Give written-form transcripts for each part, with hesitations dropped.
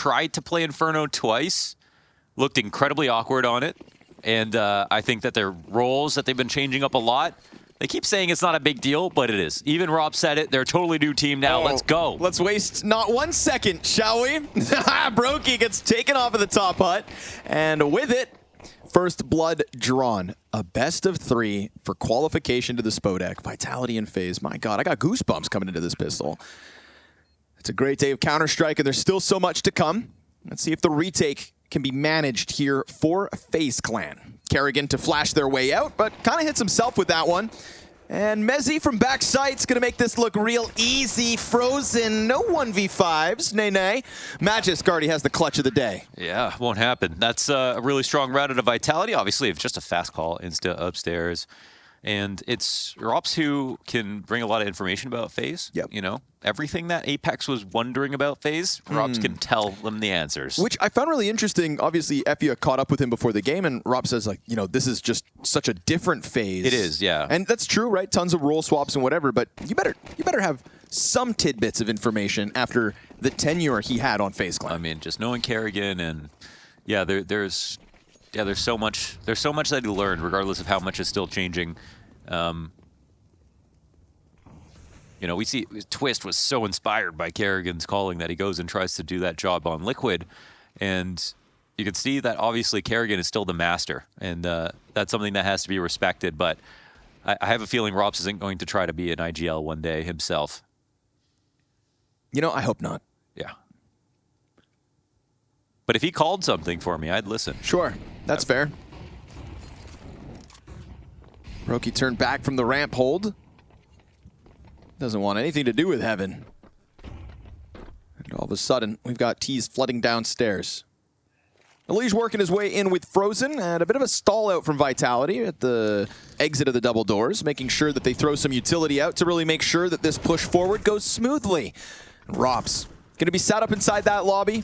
tried to play Inferno twice, looked incredibly awkward on it, and I think that their roles that they've been changing up a lot. They keep saying it's not a big deal, but it is. Even Rob said it. They're a totally new team now. Let's go. Let's waste not 1 second, shall we? Brokey gets taken off of the top hut, and with it, first blood drawn. A best of 3 for qualification to the Spodek. Vitality and FaZe. My God, I got goosebumps coming into this pistol. It's a great day of Counter-Strike, and there's still so much to come. Let's see if the retake can be managed here for FaZe Clan. Kerrigan to flash their way out, but kind of hits himself with that one. And Mezzy from backside's going to make this look real easy. Frozen, no 1v5s, nay. Magisk already has the clutch of the day. Yeah, won't happen. That's a really strong route out of Vitality. Obviously, it's just a fast call, insta upstairs. And it's Rops who can bring a lot of information about FaZe. Yep. You know, everything that Apex was wondering about FaZe, Rops can tell them the answers. Which I found really interesting. Obviously, Effia caught up with him before the game, and Rob says, like, you know, this is just such a different FaZe. It is, yeah. And that's true, right? Tons of role swaps and whatever, but you better have some tidbits of information after the tenure he had on FaZe Clan. I mean, just knowing Kerrigan and yeah, there's so much that he learned, regardless of how much is still changing. You know, we see Twist was so inspired by Kerrigan's calling that he goes and tries to do that job on Liquid, and you can see that obviously Kerrigan is still the master, and that's something that has to be respected. But I have a feeling Rops isn't going to try to be an IGL one day himself. You know, I hope not. Yeah. But if he called something for me, I'd listen. Sure, that's fair. Roki turned back from the ramp hold. Doesn't want anything to do with Heaven. And all of a sudden, we've got Tease flooding downstairs. Elige working his way in with Frozen, and a bit of a stall out from Vitality at the exit of the double doors, making sure that they throw some utility out to really make sure that this push forward goes smoothly. And Rops gonna be sat up inside that lobby.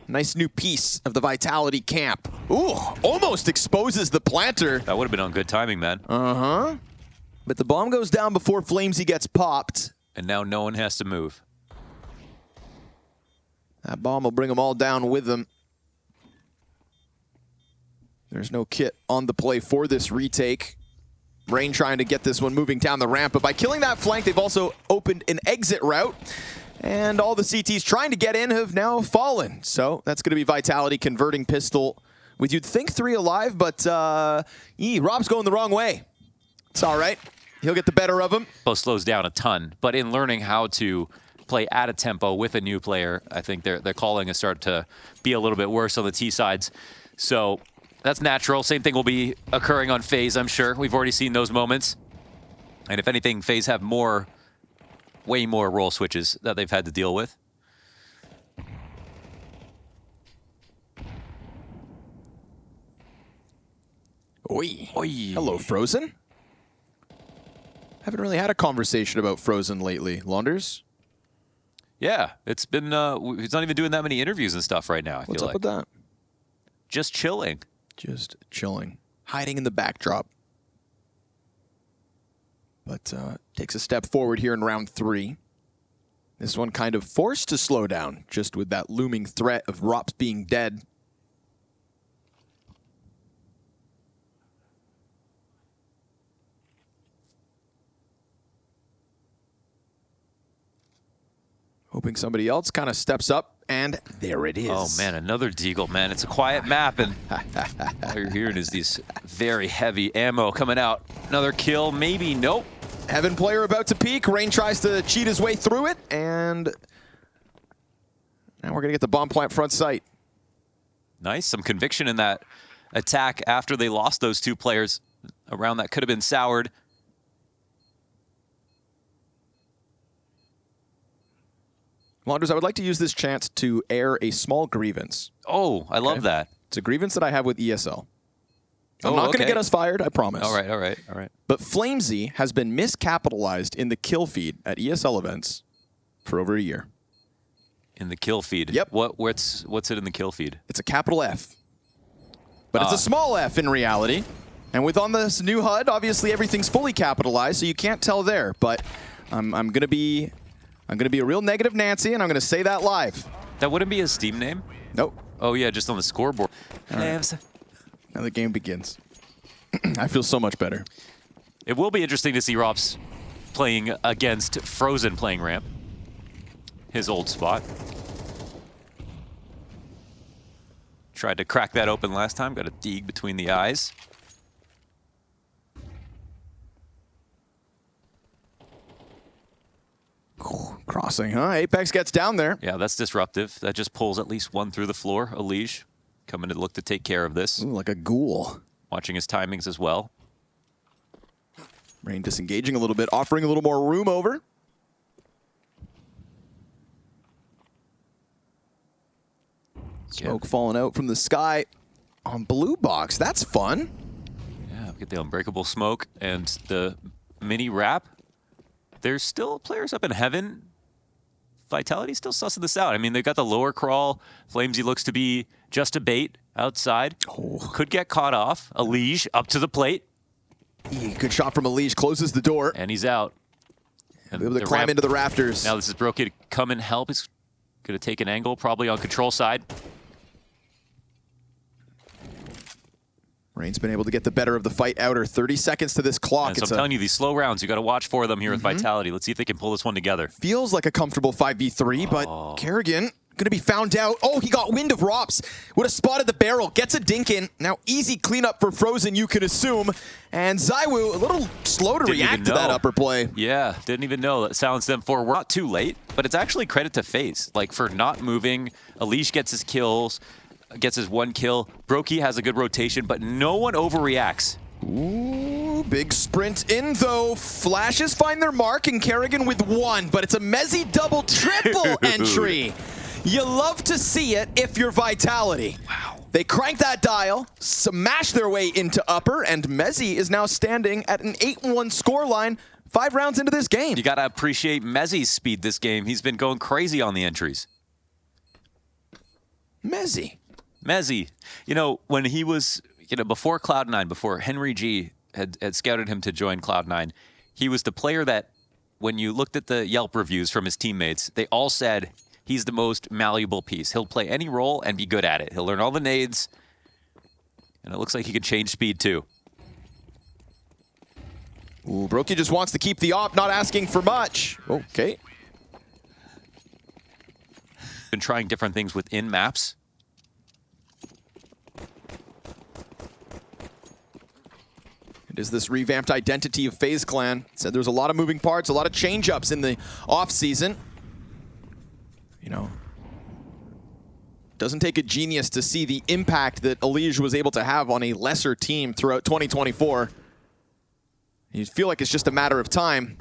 Nice new piece of the Vitality camp. Ooh, almost exposes the planter. That would have been on good timing, man. Uh-huh. But the bomb goes down before Flamesy gets popped. And now no one has to move. That bomb will bring them all down with them. There's no kit on the play for this retake. Rain trying to get this one moving down the ramp, but by killing that flank, they've also opened an exit route. And all the CTs trying to get in have now fallen. So that's going to be Vitality converting pistol with, you'd think, 3 alive, but Rob's going the wrong way. It's all right. He'll get the better of him. Both slows down a ton, but in learning how to play at a tempo with a new player, I think their calling has started to be a little bit worse on the T sides. So that's natural. Same thing will be occurring on FaZe, I'm sure. We've already seen those moments. And if anything, FaZe have way more role switches that they've had to deal with. Oi. Oi. Hello, Frozen. Haven't really had a conversation about Frozen lately. Launders? Yeah, it's been, he's not even doing that many interviews and stuff right now, I feel like. What's up with that? Just chilling. Just chilling. Hiding in the backdrop. But takes a step forward here in round 3. This one kind of forced to slow down, just with that looming threat of Rops being dead. Hoping somebody else kind of steps up, and there it is. Oh man, another Deagle, man. It's a quiet map, and all you're hearing is these very heavy ammo coming out. Another kill, maybe, nope. Heaven player about to peek. Rain tries to cheat his way through it, and now we're gonna get the bomb plant front sight. Nice, some conviction in that attack after they lost those 2 players. A round that could have been soured. Launders, I would like to use this chance to air a small grievance. Oh, I love that. It's a grievance that I have with ESL. I'm not going to get us fired, I promise. All right. But Flamesy has been miscapitalized in the kill feed at ESL events for over a year. In the kill feed? Yep. What's it in the kill feed? It's a capital F. But it's a small f in reality. And with on this new HUD, obviously everything's fully capitalized, so you can't tell there. But I'm going to be a real negative Nancy, and I'm going to say that live. That wouldn't be his Steam name? Nope. Oh yeah, just on the scoreboard. Right. Now the game begins. I feel so much better. It will be interesting to see Rops playing against Frozen playing ramp. His old spot. Tried to crack that open last time, got a dig between the eyes. Crossing, huh? Apex gets down there. Yeah, that's disruptive. That just pulls at least one through the floor. Elige coming to look to take care of this. Ooh, like a ghoul. Watching his timings as well. Rain disengaging a little bit, offering a little more room over. Smoke falling out from the sky on blue box. That's fun. Yeah, we get the unbreakable smoke and the mini wrap. There's still players up in heaven. Vitality still sussing this out. I mean, they've got the lower crawl. Flamesy looks to be just a bait outside. Oh. Could get caught off. Elige up to the plate. Good shot from Elige. Closes the door. And he's out. And able to climb into the rafters. Now this is Brokey to come and help. He's going to take an angle, probably on control side. Rain's been able to get the better of the fight outer. 30 seconds to this clock. So I'm telling you, these slow rounds, you got to watch for them here with Vitality. Let's see if they can pull this one together. Feels like a comfortable 5v3, but Kerrigan going to be found out. Oh, he got wind of Rops. Would have spotted the barrel. Gets a dink in. Now easy cleanup for Frozen, you could assume. And ZywOo a little slow to react to that upper play. Yeah, didn't even know. That silenced them for. We're not too late, but it's actually credit to FaZe. Like for not moving. Elige gets his kills. Gets his one kill. Brokey has a good rotation, but no one overreacts. Ooh, big sprint in though. Flashes find their mark and Kerrigan with one, but it's a Mezzy double triple entry. You love to see it if you're Vitality. Wow. They crank that dial, smash their way into upper, and Mezzy is now standing at an 8-1 scoreline 5 rounds into this game. You gotta appreciate Mezzy's speed this game. He's been going crazy on the entries. Mezzy, you know, when he was, you know, before Cloud9, before Henry G had scouted him to join Cloud9, he was the player that, when you looked at the Yelp reviews from his teammates, they all said he's the most malleable piece. He'll play any role and be good at it. He'll learn all the nades, and it looks like he can change speed too. Ooh, Brokey just wants to keep the op, not asking for much. Okay. Been trying different things within maps. It is this revamped identity of FaZe Clan. Said there's a lot of moving parts, a lot of change-ups in the off-season. You know, doesn't take a genius to see the impact that Elige was able to have on a lesser team throughout 2024. You feel like it's just a matter of time.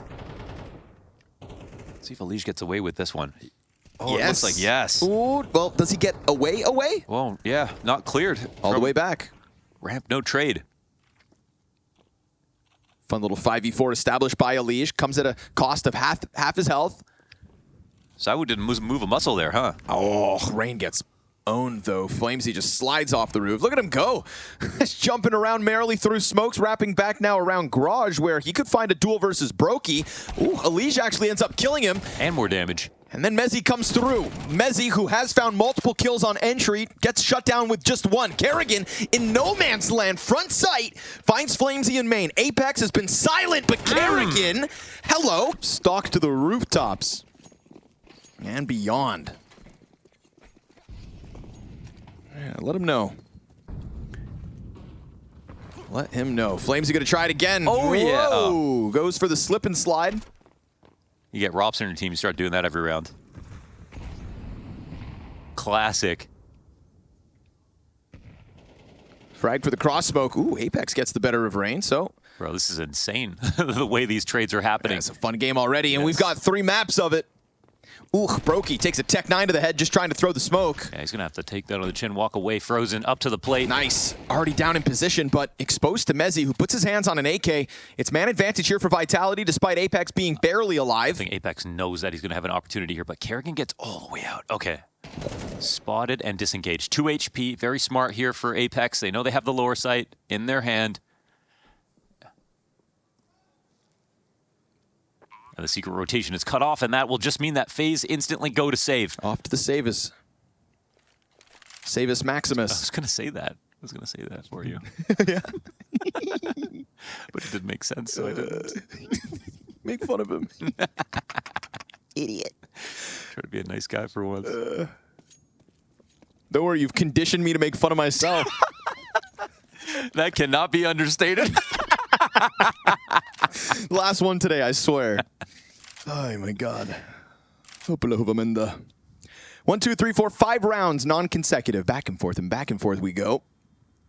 Let's see if Elige gets away with this one. Oh, yes. It looks like yes. Ooh, well, does he get away? Well, yeah, not cleared. All the way back. Ramp, no trade. Fun little 5v4 established by Elige. Comes at a cost of half his health. ZywOo didn't move a muscle there, huh? Oh, Rain gets owned, though. Flamesy just slides off the roof. Look at him go. Just jumping around merrily through smokes, wrapping back now around Garage, where he could find a duel versus Brokey. Ooh, Elige actually ends up killing him. And more damage. And then Mezzy comes through. Mezzy, who has found multiple kills on entry, gets shut down with just one. Kerrigan in no man's land, front sight, finds Flamesy in main. Apex has been silent, but Kerrigan, hello, stalked to the rooftops and beyond. Yeah, let him know. Let him know. Flamesy gonna try it again. Oh, Whoa. yeah. Oh. Goes for the slip and slide. You get Rops in your team, you start doing that every round. Classic. Frag for the cross smoke. Ooh, Apex gets the better of Rain, so. Bro, this is insane, the way these trades are happening. Yeah, it's a fun game already, and we've got 3 maps of it. Ooh, Brokey takes a Tech 9 to the head, just trying to throw the smoke. Yeah, he's going to have to take that on the chin, walk away. Frozen up to the plate. Nice. Already down in position, but exposed to Mezzy, who puts his hands on an AK. It's man advantage here for Vitality, despite Apex being barely alive. I think Apex knows that he's going to have an opportunity here, but Kerrigan gets all the way out. Okay. Spotted and disengaged. 2 HP. Very smart here for Apex. They know they have the lower sight in their hand. And the secret rotation is cut off, and that will just mean that FaZe instantly go to save. Off to the save is Savus I Maximus. was going to say that. I was going to say that for you. Yeah. But it didn't make sense, so I didn't. Make fun of him. Idiot. Try to be a nice guy for once. Don't worry, you've conditioned me to make fun of myself. That cannot be understated. Last one today, I swear. Oh my god. Hopalahovaminda. 1, 2, 3, 4, 5 rounds, non-consecutive. Back and forth we go.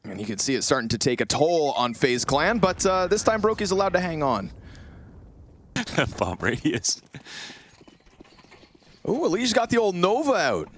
And you can see it starting to take a toll on FaZe Clan, but this time Brokey's allowed to hang on. Bomb radius. Oh, Elijah's got the old Nova out.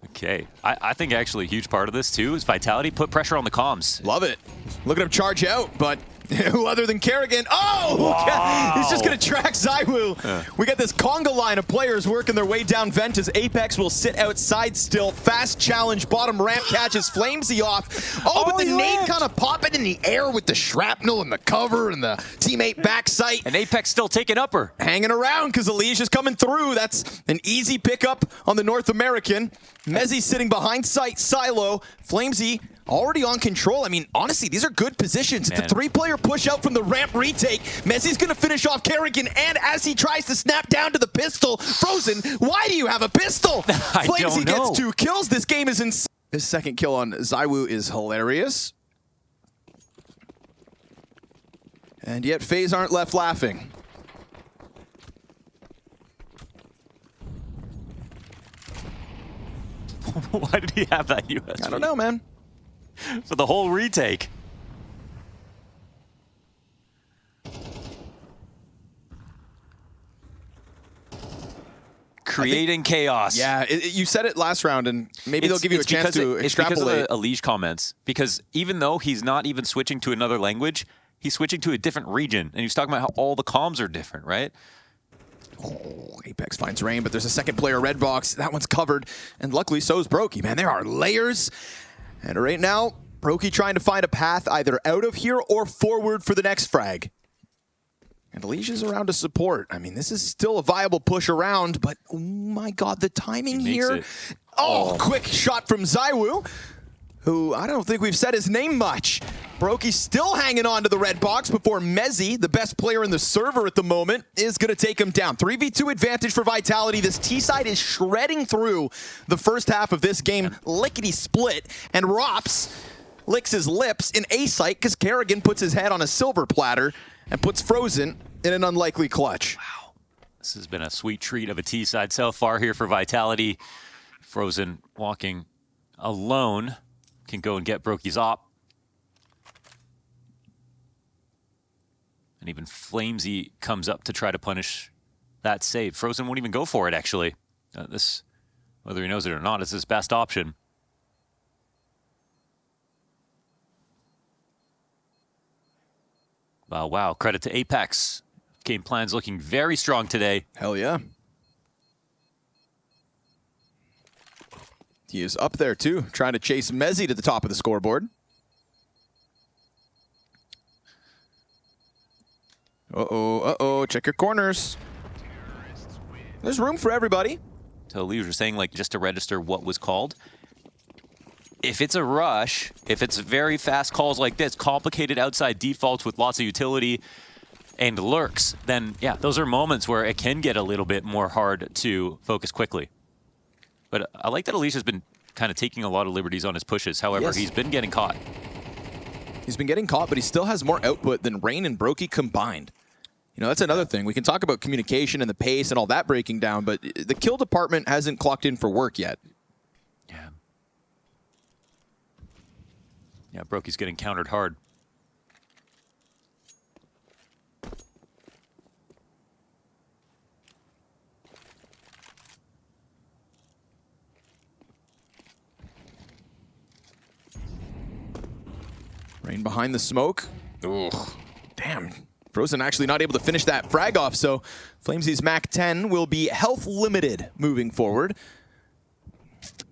Okay. I think actually a huge part of this, too, is Vitality put pressure on the comms. Love it. Look at him charge out, but who other than Kerrigan? Oh! Wow. He's just going to track ZywOo. We got this conga line of players working their way down vent as Apex will sit outside still. Fast challenge, bottom ramp catches Flamesy off. Oh, but the nade kind of popping in the air with the shrapnel and the cover and the teammate backside. And Apex still taking upper. Hanging around because Alicia's coming through. That's an easy pickup on the North American. Mezzy sitting behind sight, Silo. Flamesy already on control. I mean, honestly, these are good positions. It's a 3-player push out from the ramp retake. Mezzy's going to finish off Kerrigan, and as he tries to snap down to the pistol, Frozen, why do you have a pistol? Flamesy gets 2 kills. This game is insane. His second kill on ZywOo is hilarious. And yet, FaZe aren't left laughing. Why did he have that USB? I don't know, man. For the whole retake. Creating chaos. Yeah, you said it last round, and maybe they'll give you a chance to extrapolate. It's because of the Elige comments. Because even though he's not even switching to another language, he's switching to a different region. And he's talking about how all the comms are different, right? Oh, Apex finds Rain, but there's a second player red box. That one's covered, and luckily so is Brokey. Man, there are layers. And right now, Brokey trying to find a path either out of here or forward for the next frag. And Alicia's around to support. I mean, this is still a viable push around, but oh my god, the timing here. Oh, quick shot from ZywOo, who I don't think we've said his name much. Brokey still hanging on to the red box before Mezzy, the best player in the server at the moment, is going to take him down. 3v2 advantage for Vitality. This T-side is shredding through the first half of this game. Lickety split, and Rops licks his lips in A-site because Kerrigan puts his head on a silver platter and puts Frozen in an unlikely clutch. Wow. This has been a sweet treat of a T-side so far here for Vitality. Frozen walking alone. Can go and get Brokey's op. And even Flamesy comes up to try to punish that save. Frozen won't even go for it, actually. This, whether he knows it or not, is his best option. Wow, credit to Apex. Game plan's looking very strong today. Hell yeah. He is up there too, trying to chase Mezzy to the top of the scoreboard. Uh-oh, check your corners. There's room for everybody. So Lee was saying, like, just to register what was called. If it's a rush, if it's very fast calls like this, complicated outside defaults with lots of utility and lurks, then yeah, those are moments where it can get a little bit more hard to focus quickly. But I like that Alicia's been kind of taking a lot of liberties on his pushes. However, he's been getting caught. He's been getting caught, but he still has more output than Rain and Brokey combined. You know, that's another thing. We can talk about communication and the pace and all that breaking down, but the kill department hasn't clocked in for work yet. Yeah, Brokey's getting countered hard. Rain behind the smoke. Ugh. Damn. Frozen actually not able to finish that frag off, so Flamesy's Mac 10 will be health limited moving forward.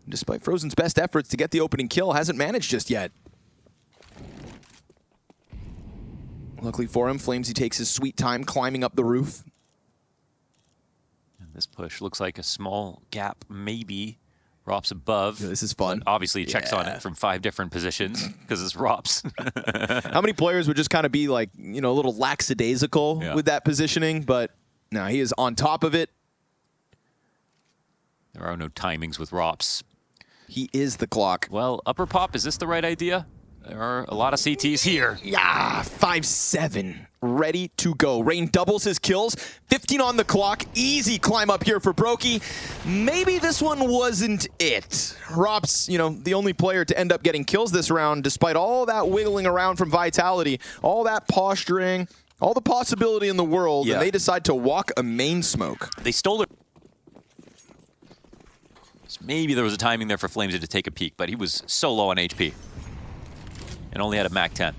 Despite Frozen's best efforts to get the opening kill, hasn't managed just yet. Luckily for him, Flamesy takes his sweet time climbing up the roof. And this push looks like a small gap, maybe, Rops above. This is fun. Obviously, he checks on it from 5 different positions because it's Rops. How many players would just kind of be like, a little lackadaisical with that positioning? But no, he is on top of it. There are no timings with Rops. He is the clock. Well, upper pop, is this the right idea? There are a lot of CTs here. Yeah, 5-7. Ready to go. Rain doubles his kills. 15 on the clock. Easy climb up here for Brokey. Maybe this one wasn't it. Rops, the only player to end up getting kills this round, despite all that wiggling around from Vitality, all that posturing, all the possibility in the world, and they decide to walk a main smoke. They stole it. So maybe there was a timing there for Flamesy to take a peek, but he was so low on HP. And only had a MAC 10.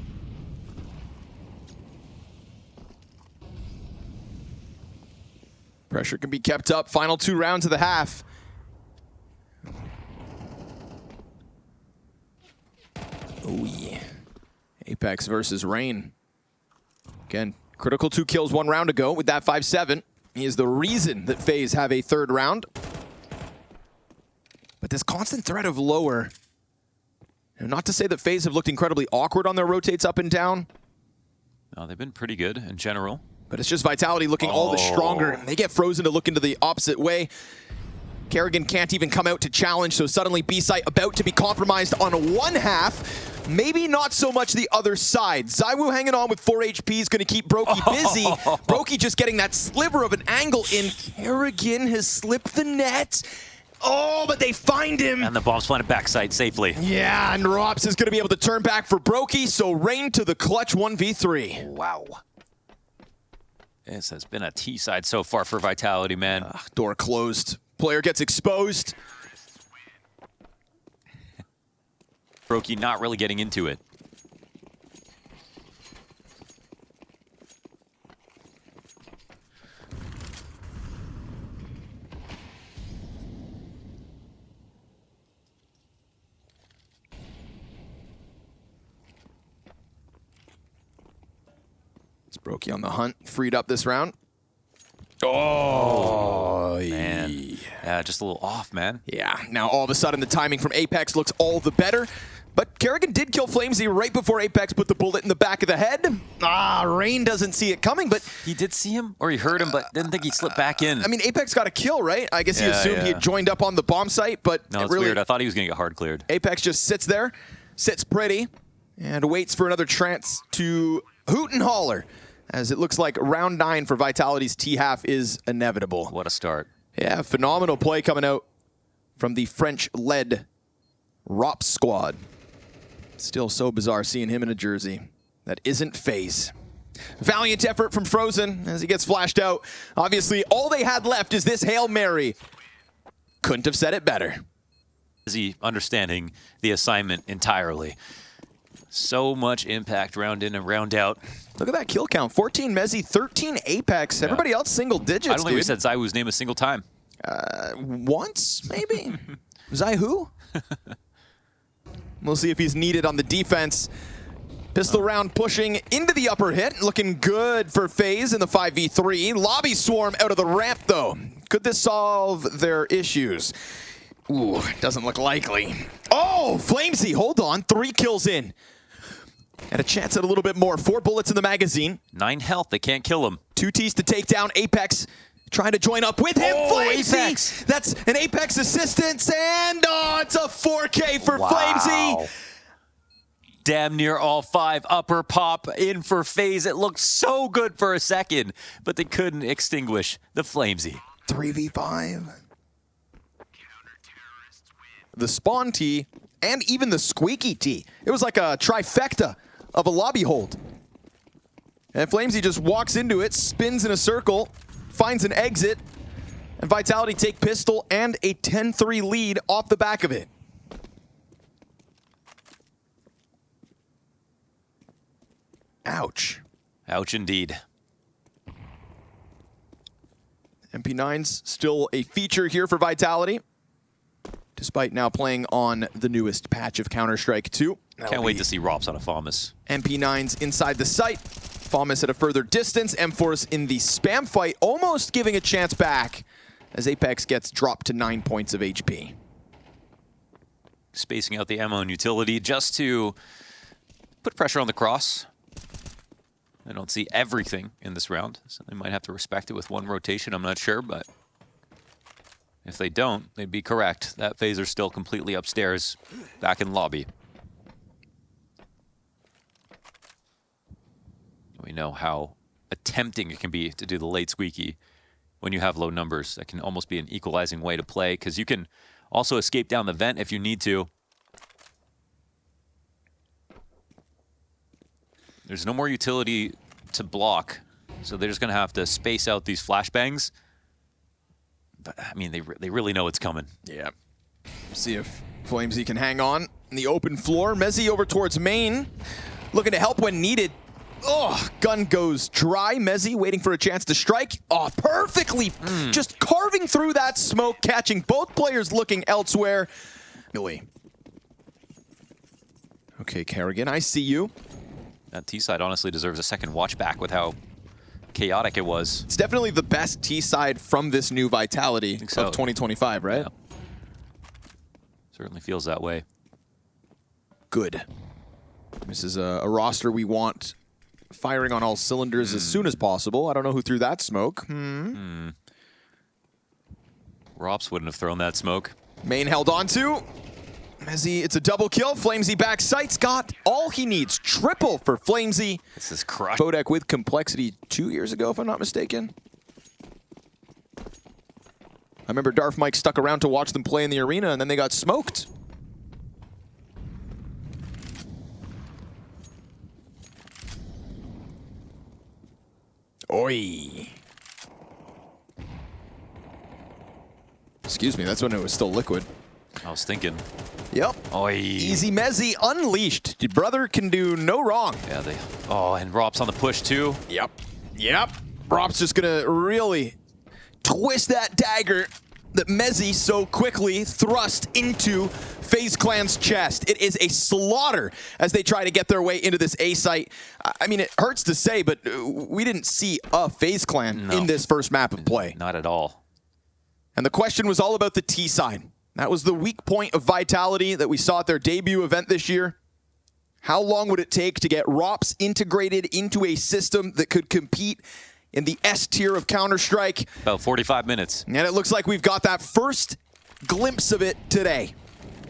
Pressure can be kept up. Final 2 rounds of the half. Oh yeah. Apex versus Rain. Again, critical 2 kills 1 round ago with that 5-7. He is the reason that FaZe have a 3rd round. But this constant threat of lower. And not to say that FaZe have looked incredibly awkward on their rotates up and down. No, they've been pretty good in general. But it's just Vitality looking all the stronger. They get frozen to look into the opposite way. Kerrigan can't even come out to challenge, so suddenly B-site about to be compromised on one half. Maybe not so much the other side. ZywOo hanging on with 4 HP is going to keep Brokey busy. Brokey just getting that sliver of an angle in. Kerrigan has slipped the net. Oh, but they find him. And the bomb's planted backside safely. Yeah, and Rops is going to be able to turn back for Brokey, so Rain to the clutch 1v3. Wow. This has been a T-side so far for Vitality, man. Door closed. Player gets exposed. Brokey not really getting into it. Brokey on the hunt, freed up this round. Man. Yeah, just a little off, man. Yeah, now all of a sudden the timing from Apex looks all the better. But Kerrigan did kill Flamesy right before Apex put the bullet in the back of the head. Rain doesn't see it coming, but... He did see him, or he heard him, but didn't think he'd slip back in. I mean, Apex got a kill, right? I guess he assumed he had joined up on the bomb site, but... No, it's really weird. I thought he was going to get hard cleared. Apex just sits there, sits pretty, and waits for another chance to hoot and holler. As it looks like round 9 for Vitality's T-half is inevitable. What a start. Yeah, phenomenal play coming out from the French-led Rops squad. Still so bizarre seeing him in a jersey that isn't FaZe. Valiant effort from Frozen as he gets flashed out. Obviously, all they had left is this Hail Mary. Couldn't have said it better. Is he understanding the assignment entirely? So much impact round in and round out. Look at that kill count. 14 Mezzy, 13 Apex. Everybody else single digits, I don't think we said ZywOo's name a single time. Once, maybe? ZywOo? We'll see if he's needed on the defense. Pistol round pushing into the upper hit. Looking good for FaZe in the 5v3. Lobby swarm out of the ramp, though. Could this solve their issues? Ooh, doesn't look likely. Oh, Flamesy, hold on. 3 kills in. And a chance at a little bit more. 4 bullets in the magazine. 9 health, they can't kill him. 2 Ts to take down Apex. Trying to join up with him. Flamesy! Apex. That's an Apex assistance, and it's a 4K for Flamesy. Damn near all 5 upper pop in for FaZe. It looked so good for a second, but they couldn't extinguish the Flamesy. 3v5. The spawn T, and even the squeaky T. It was like a trifecta of a lobby hold. And Flamesy just walks into it, spins in a circle, finds an exit, and Vitality take pistol and a 10-3 lead off the back of it. Ouch. Ouch indeed. MP9's still a feature here for Vitality, despite now playing on the newest patch of Counter-Strike 2. Can't wait to see Rops on a FAMAS. MP9's inside the site. FAMAS at a further distance. M-Force in the spam fight, almost giving a chance back as Apex gets dropped to 9 points of HP. spacing out the ammo and utility just to put pressure on the cross. I don't see everything in this round, so they might have to respect it with one rotation. I'm not sure, but if they don't, they'd be correct. That phaser's still completely upstairs, back in lobby. We know how tempting it can be to do the late squeaky when you have low numbers. That can almost be an equalizing way to play, because you can also escape down the vent if you need to. There's no more utility to block, so they're just going to have to space out these flashbangs. But, I mean, they really know it's coming. Yeah. See if Flamesy can hang on in the open floor. Mezzy over towards main, looking to help when needed. Oh, gun goes dry. Mezzy waiting for a chance to strike. Oh, perfectly. Just carving through that smoke, catching both players looking elsewhere. Millie. Okay, Kerrigan, I see you. That T-side honestly deserves a second watch back with how chaotic it was. It's definitely the best T-side from this new Vitality of 2025, right? Yeah. Certainly feels that way. Good. This is a roster we want firing on all cylinders as soon as possible. I don't know who threw that smoke. Rops wouldn't have thrown that smoke. Main held on to. Mezzy, it's a double kill. Flamesy back sights got all he needs. Triple for Flamesy. This is crushed. Spodek with Complexity 2 years ago, if I'm not mistaken. I remember Darth Mike stuck around to watch them play in the arena, and then they got smoked. Oi. Excuse me, that's when it was still liquid. I was thinking. Yep. Oi. Easy Mezzy unleashed. Your brother can do no wrong. Yeah, oh, and Rop's on the push too. Yep. Yep. Rob's just gonna really twist that dagger that Mezzy so quickly thrust into FaZe Clan's chest. It is a slaughter as they try to get their way into this A site. I mean, it hurts to say, but we didn't see a FaZe Clan in this first map of play. Not at all. And the question was all about the T side. That was the weak point of Vitality that we saw at their debut event this year. How long would it take to get ROPS integrated into a system that could compete in the S tier of Counter-Strike? About 45 minutes. And it looks like we've got that first glimpse of it today.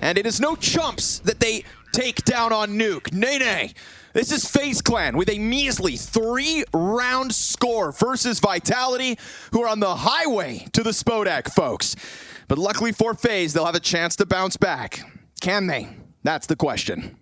And it is no chumps that they take down on Nuke. Nay. This is FaZe Clan with a measly 3-round score versus Vitality, who are on the highway to the Spodek, folks. But luckily for FaZe, they'll have a chance to bounce back. Can they? That's the question.